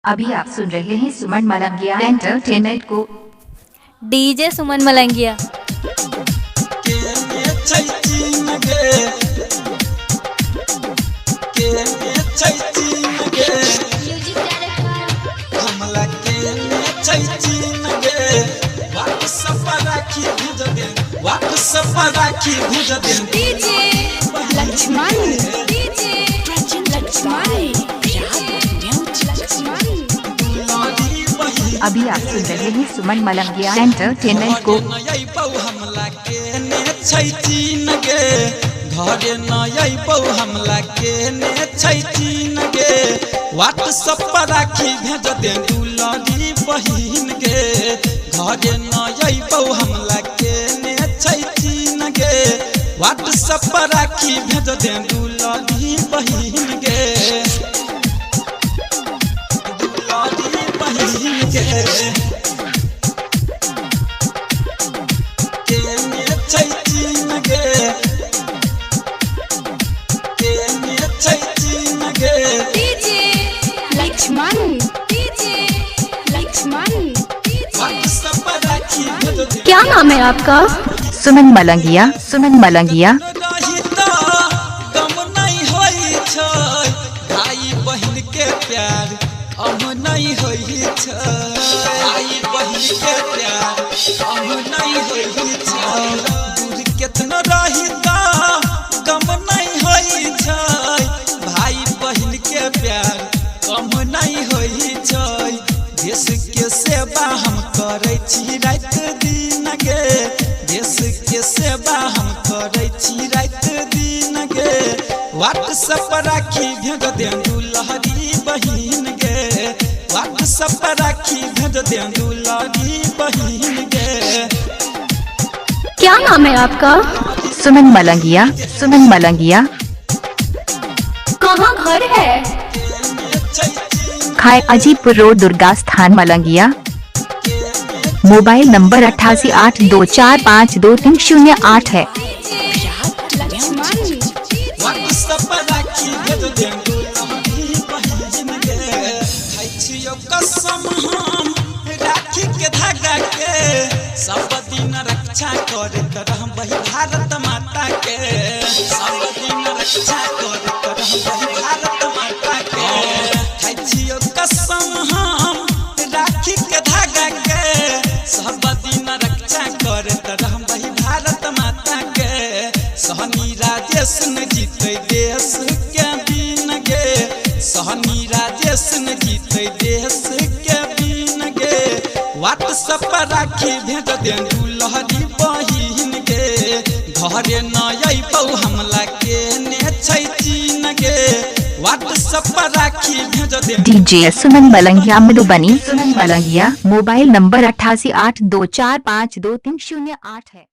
अभी आप सुन रहे हैं सुमन मलंगिया एंटरटेनमेंट को। डीजे सुमन मलंगिया। अभी आप सुन रहे हैं सुमन मलंगिया एंटरटेनमेंट को। हमला के ने घरे नई बहु हमला के ने व्हाट्सएप पर राखी भेज दे दुलारी बहिन गे। घरे नई बहु हमला के ने व्हाट्सएप पर राखी भेज दे दुलारी बहिन गे। दुलारी बहिन गे क्या नाम है आपका? सुमन मलंगिया। सुमन मलंगिया। गम नहीं होई छै भाई बहन के प्यार हम नहीं होई छै। भाई बहन के प्यार हम नहीं होई छै। दूर केतना रही गम नहीं होई छै। भाई बहन के प्यार कम नहीं होई छै। देश के सेवा हम करे छी रात दिन गे। देश के सेवा हम करे छी रात दिन गे। व्हाट्सएप पर राखी भेज दे दुलारी बहिन गे। व्हाट्सएप पर राखी भेज दे दुलारी बहिन गे। क्या नाम है आपका? सुमन मलंगिया। सुमन मलंगिया। कहाँ घर है? खाए अजीपुर रोड, दुर्गा स्थान, मलंगिया। मोबाइल नंबर 8882452308 है। सब दिन रक्षा करे तरह बही भारत माता के। सब दिन रक्षा करे तरह बही भारत माता के। कसम हम राखी के धागा के। सब दिन रक्षा करे तरह बही भारत माता के। सहनी राजेश न जीते देश के बीन गे। सहनी राजेश न जीते देश के बीन गे। व्हाट्सएप पर राखी भेज दे दुलारी बहिन गे। घरे नई बहु हमला के ने गे। व्हाट्सएप पर राखी भेज दे। डीजे सुमन मलंगिया मधुबनी। सुमन मलंगिया। मोबाइल नंबर 8882452308 है।